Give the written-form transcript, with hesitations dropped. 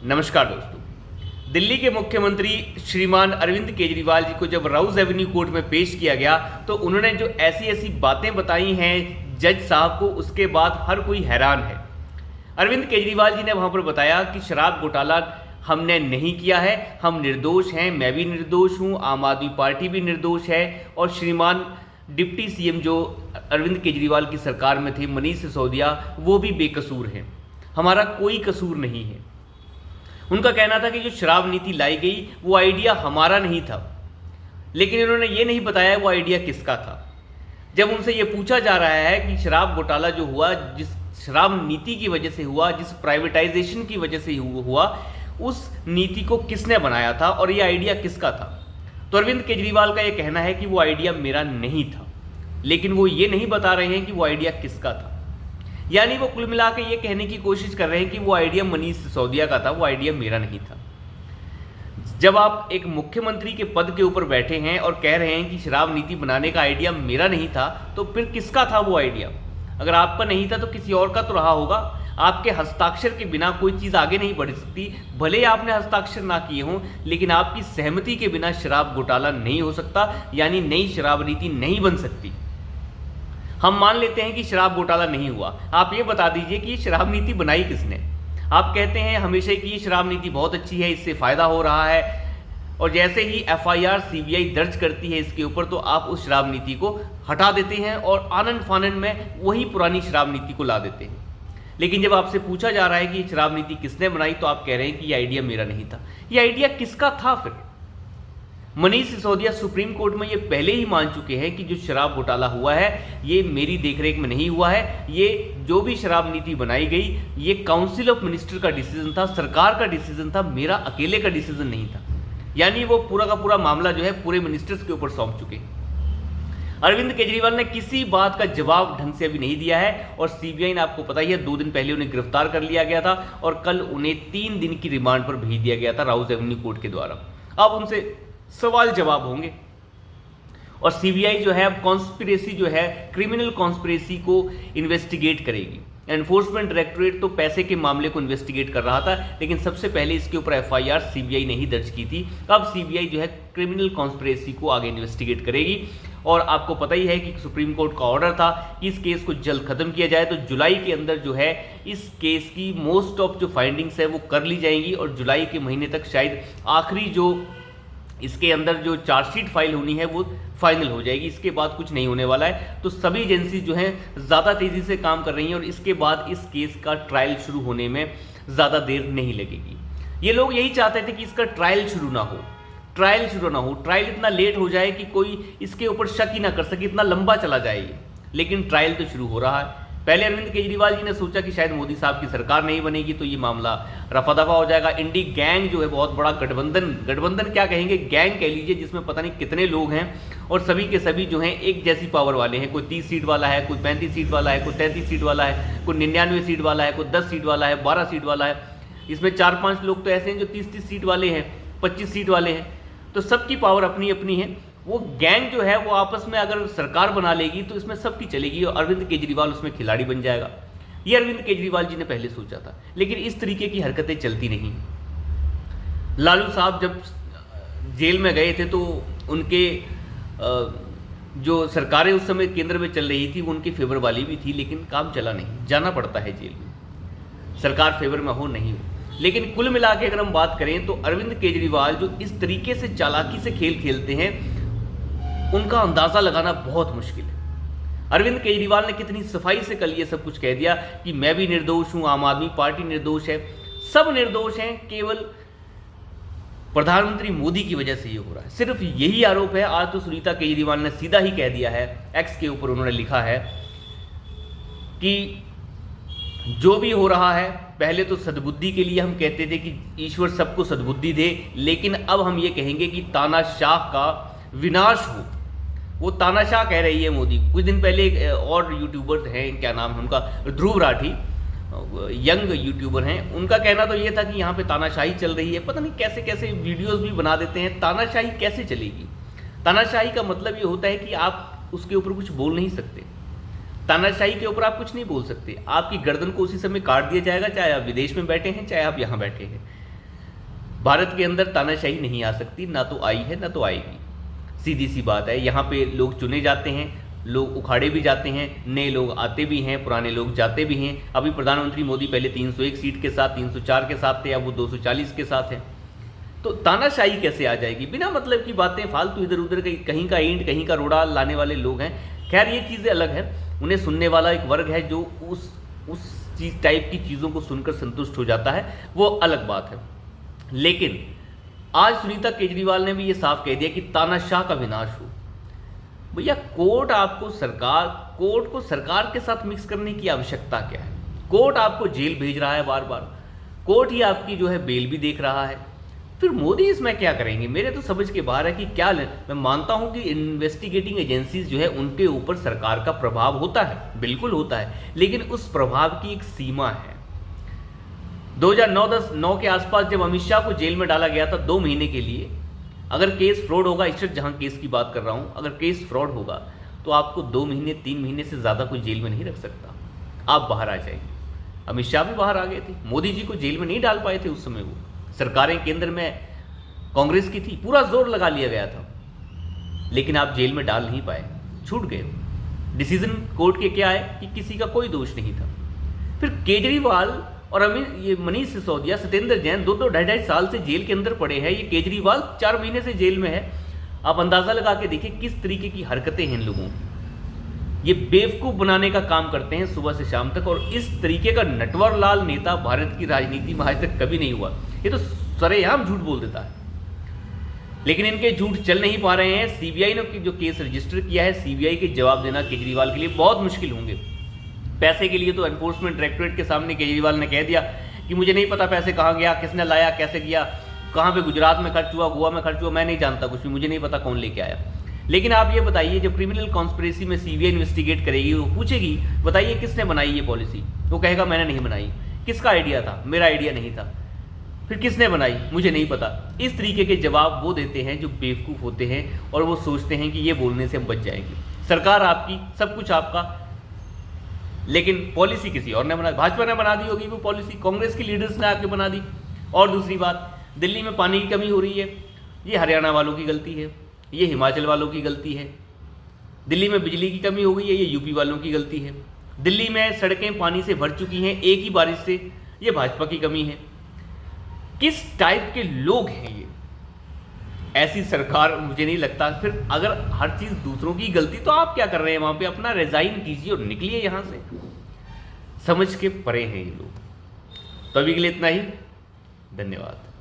नमस्कार दोस्तों। दिल्ली के मुख्यमंत्री श्रीमान अरविंद केजरीवाल जी को जब राउज एवेन्यू कोर्ट में पेश किया गया तो उन्होंने जो ऐसी ऐसी बातें बताई हैं जज साहब को, उसके बाद हर कोई हैरान है। अरविंद केजरीवाल जी ने वहां पर बताया कि शराब घोटाला हमने नहीं किया है, हम निर्दोष हैं, मैं भी निर्दोष हूं, आम आदमी पार्टी भी निर्दोष है और श्रीमान डिप्टी सीएम जो अरविंद केजरीवाल की सरकार में थे मनीष सिसोदिया, वो भी बेकसूर हैं, हमारा कोई कसूर नहीं है। उनका कहना था कि जो शराब नीति लाई गई वो आइडिया हमारा नहीं था, लेकिन इन्होंने ये नहीं बताया वो आइडिया किसका था। जब उनसे ये पूछा जा रहा है कि शराब घोटाला जो हुआ, जिस शराब नीति की वजह से हुआ, जिस प्राइवेटाइजेशन की वजह से हुआ, उस नीति को किसने बनाया था और ये आइडिया किसका था, तो अरविंद केजरीवाल का ये कहना है कि वो आइडिया मेरा नहीं था, लेकिन वो ये नहीं बता रहे हैं कि वो आइडिया किसका था। यानी वो कुल मिला के ये कहने की कोशिश कर रहे हैं कि वो आइडिया मनीष सिसोदिया का था, वो आइडिया मेरा नहीं था। जब आप एक मुख्यमंत्री के पद के ऊपर बैठे हैं और कह रहे हैं कि शराब नीति बनाने का आइडिया मेरा नहीं था, तो फिर किसका था वो आइडिया? अगर आपका नहीं था तो किसी और का तो रहा होगा। आपके हस्ताक्षर के बिना कोई चीज़ आगे नहीं बढ़ सकती। भले ही आपने हस्ताक्षर ना किए हों, लेकिन आपकी सहमति के बिना शराब घोटाला नहीं हो सकता, यानी नई शराब नीति नहीं बन सकती। हम मान लेते हैं कि शराब घोटाला नहीं हुआ, आप ये बता दीजिए कि शराब नीति बनाई किसने। आप कहते हैं हमेशा कि ये शराब नीति बहुत अच्छी है, इससे फ़ायदा हो रहा है, और जैसे ही एफआईआर सीबीआई दर्ज करती है इसके ऊपर तो आप उस शराब नीति को हटा देते हैं और आनन फानन में वही पुरानी शराब नीति को ला देते हैं। लेकिन जब आपसे पूछा जा रहा है कि शराब नीति किसने बनाई, तो आप कह रहे हैं कि ये आइडिया मेरा नहीं था। ये आइडिया किसका था फिर? मनीष सिसोदिया सुप्रीम कोर्ट में ये पहले ही मान चुके हैं कि जो शराब घोटाला हुआ है ये मेरी देखरेख में नहीं हुआ है, ये जो भी शराब नीति बनाई गई ये काउंसिल ऑफ मिनिस्टर का डिसीजन था, सरकार का डिसीजन था, मेरा अकेले का डिसीजन नहीं था। यानी वो पूरा का पूरा मामला जो है पूरे मिनिस्टर्स के ऊपर सौंप चुके हैं। अरविंद केजरीवाल ने किसी बात का जवाब ढंग से अभी नहीं दिया है और सीबीआई ने, आपको पता ही है, 2 दिन पहले उन्हें गिरफ्तार कर लिया गया था और कल उन्हें 3 दिन की रिमांड पर भेज दिया गया था राउज एवेन्यू कोर्ट के द्वारा। अब उनसे सवाल जवाब होंगे और सीबीआई जो है अब कॉन्स्पिरेसी जो है, क्रिमिनल कॉन्स्पिरेसी को इन्वेस्टिगेट करेगी। एनफोर्समेंट डायरेक्टोरेट तो पैसे के मामले को इन्वेस्टिगेट कर रहा था, लेकिन सबसे पहले इसके ऊपर एफआईआर सीबीआई ने ही दर्ज की थी। अब सीबीआई जो है क्रिमिनल कॉन्स्पिरेसी को आगे इन्वेस्टिगेट करेगी और आपको पता ही है कि सुप्रीम कोर्ट का ऑर्डर था कि इस केस को जल्द खत्म किया जाए, तो जुलाई के अंदर जो है इस केस की मोस्ट ऑफ जो फाइंडिंग्स है वो कर ली जाएंगी और जुलाई के महीने तक शायद आखिरी जो इसके अंदर जो चार्जशीट फाइल होनी है वो फाइनल हो जाएगी। इसके बाद कुछ नहीं होने वाला है। तो सभी एजेंसी जो हैं ज़्यादा तेज़ी से काम कर रही हैं और इसके बाद इस केस का ट्रायल शुरू होने में ज़्यादा देर नहीं लगेगी। ये लोग यही चाहते थे कि इसका ट्रायल शुरू ना हो, ट्रायल इतना लेट हो जाए कि कोई इसके ऊपर शक ही ना कर सके, इतना लंबा चला जाए ये। लेकिन ट्रायल तो शुरू हो रहा है। पहले अरविंद केजरीवाल जी ने सोचा कि शायद मोदी साहब की सरकार नहीं बनेगी तो ये मामला रफा दफा हो जाएगा। इंडी गैंग जो है, बहुत बड़ा गठबंधन क्या कहेंगे, गैंग कह लीजिए, जिसमें पता नहीं कितने लोग हैं और सभी के सभी जो हैं एक जैसी पावर वाले हैं। कोई 30 सीट वाला है, कोई 35 सीट वाला है, कोई 33 सीट वाला है, कोई 99 सीट वाला है, कोई 10 सीट वाला है, 12 सीट वाला है। इसमें 4-5 लोग तो ऐसे हैं जो 30-30 सीट वाले हैं, 25 सीट वाले हैं। तो सबकी पावर अपनी अपनी है। वो गैंग जो है वो आपस में अगर सरकार बना लेगी तो इसमें सबकी चलेगी और अरविंद केजरीवाल उसमें खिलाड़ी बन जाएगा। ये अरविंद केजरीवाल जी ने पहले सोचा था, लेकिन इस तरीके की हरकतें चलती नहीं। लालू साहब जब जेल में गए थे तो उनके जो सरकारें उस समय केंद्र में चल रही थी वो उनके फेवर वाली भी थी, लेकिन काम चला नहीं। जाना पड़ता है जेल में, सरकार फेवर में हो नहीं हो। लेकिन कुल मिला के अगर हम बात करें तो अरविंद केजरीवाल जो इस तरीके से चालाकी से खेल खेलते हैं उनका अंदाज़ा लगाना बहुत मुश्किल है। अरविंद केजरीवाल ने कितनी सफाई से कल ये सब कुछ कह दिया कि मैं भी निर्दोष हूं, आम आदमी पार्टी निर्दोष है, सब निर्दोष हैं, केवल प्रधानमंत्री मोदी की वजह से ये हो रहा है। सिर्फ यही आरोप है। आज तो सुनीता केजरीवाल ने सीधा ही कह दिया है, एक्स के ऊपर उन्होंने लिखा है कि जो भी हो रहा है, पहले तो सद्बुद्धि के लिए हम कहते थे कि ईश्वर सबको सद्बुद्धि दे, लेकिन अब हम ये कहेंगे कि तानाशाह का विनाश हो। वो तानाशाह कह रही है मोदी। कुछ दिन पहले एक और यूट्यूबर हैं, क्या नाम है उनका, ध्रुव राठी, यंग यूट्यूबर हैं, उनका कहना तो ये था कि यहाँ पे तानाशाही चल रही है। पता नहीं कैसे कैसे वीडियोस भी बना देते हैं। तानाशाही कैसे चलेगी? तानाशाही का मतलब ये होता है कि आप उसके ऊपर कुछ बोल नहीं सकते। तानाशाही के ऊपर आप कुछ नहीं बोल सकते। आपकी गर्दन को उसी समय काट दिया जाएगा, चाहे आप विदेश में बैठे हैं, चाहे आप यहाँ बैठे हैं। भारत के अंदर तानाशाही नहीं आ सकती, ना तो आई है ना तो आएगी, सीधी सी बात है। यहाँ पे लोग चुने जाते हैं, लोग उखाड़े भी जाते हैं, नए लोग आते भी हैं, पुराने लोग जाते भी हैं। अभी प्रधानमंत्री मोदी पहले 301 सीट के साथ 304 के साथ थे, अब वो 240 के साथ हैं। तो तानाशाही कैसे आ जाएगी? बिना मतलब की बातें, फालतू इधर उधर कहीं का ईंट कहीं का रोड़ा लाने वाले लोग हैं। खैर ये चीज़ें अलग है, उन्हें सुनने वाला एक वर्ग है जो उस चीज़ टाइप की चीज़ों को सुनकर संतुष्ट हो जाता है, वो अलग बात है। लेकिन आज सुनीता केजरीवाल ने भी ये साफ कह दिया कि तानाशाह का विनाश हो। भैया कोर्ट को सरकार के साथ मिक्स करने की आवश्यकता क्या है? कोर्ट आपको जेल भेज रहा है बार बार, कोर्ट ही आपकी जो है बेल भी देख रहा है, फिर मोदी इसमें क्या करेंगे? मेरे तो समझ के बाहर है कि क्या मैं मानता हूं कि इन्वेस्टिगेटिंग एजेंसीज जो है उनके ऊपर सरकार का प्रभाव होता है, बिल्कुल होता है, लेकिन उस प्रभाव की एक सीमा है। 2009 के आसपास जब अमित शाह को जेल में डाला गया था 2 महीने के लिए, अगर केस फ्रॉड होगा, इस जहां केस की बात कर रहा हूं, अगर केस फ्रॉड होगा तो आपको 2 महीने 3 महीने से ज़्यादा कोई जेल में नहीं रख सकता, आप बाहर आ जाएंगे। अमित शाह भी बाहर आ गए थे, मोदी जी को जेल में नहीं डाल पाए थे उस समय। वो सरकारें केंद्र में कांग्रेस की थी, पूरा जोर लगा लिया गया था, लेकिन आप जेल में डाल नहीं पाए, छूट गए। डिसीजन कोर्ट के क्या है कि किसी का कोई दोष नहीं था। फिर केजरीवाल और ये मनीष सिसोदिया, सत्येंद्र जैन 2-2-2.5 साल से जेल के अंदर पड़े हैं, ये केजरीवाल 4 महीने से जेल में है। आप अंदाजा लगा के देखिए किस तरीके की हरकतें हैं इन लोगों की। ये बेवकूफ़ बनाने का काम करते हैं सुबह से शाम तक, और इस तरीके का नटवरलाल नेता भारत की राजनीति में आज तक कभी नहीं हुआ। ये तो सरेआम झूठ बोल देता है, लेकिन इनके झूठ चल नहीं पा रहे हैं। सीबीआई ने जो केस रजिस्टर किया है, सीबीआई के जवाब देना केजरीवाल के लिए बहुत मुश्किल होंगे। पैसे के लिए तो एनफोर्समेंट डायरेक्टोरेट के सामने केजरीवाल ने कह दिया कि मुझे नहीं पता पैसे कहाँ गया, किसने लाया, कैसे गया, कहाँ पे गुजरात में खर्च हुआ, गोवा में खर्च हुआ, मैं नहीं जानता कुछ भी, मुझे नहीं पता कौन लेके आया। लेकिन आप ये बताइए, जब क्रिमिनल कॉन्स्पिरेसी में सीबीआई इन्वेस्टिगेट करेगी, वो पूछेगी बताइए किसने बनाई ये पॉलिसी, वो कहेगा मैंने नहीं बनाई। किसका आइडिया था? मेरा आइडिया नहीं था। फिर किसने बनाई? मुझे नहीं पता। इस तरीके के जवाब वो देते हैं जो बेवकूफ़ होते हैं, और वो सोचते हैं कि ये बोलने से हम बच जाएंगे। सरकार आपकी, सब कुछ आपका, लेकिन पॉलिसी किसी और ने बना, भाजपा ने बना दी होगी वो पॉलिसी, कांग्रेस की लीडर्स ने आके बना दी। और दूसरी बात, दिल्ली में पानी की कमी हो रही है, ये हरियाणा वालों की गलती है, ये हिमाचल वालों की गलती है। दिल्ली में बिजली की कमी हो गई है, ये यूपी वालों की गलती है। दिल्ली में सड़कें पानी से भर चुकी हैं एक ही बारिश से, ये भाजपा की कमी है। किस टाइप के लोग हैं ये? ऐसी सरकार मुझे नहीं लगता। फिर अगर हर चीज़ दूसरों की गलती, तो आप क्या कर रहे हैं वहाँ पे? अपना रिजाइन कीजिए और निकलिए यहाँ से। समझ के परे हैं ये लोग। तो अभी के लिए इतना ही, धन्यवाद।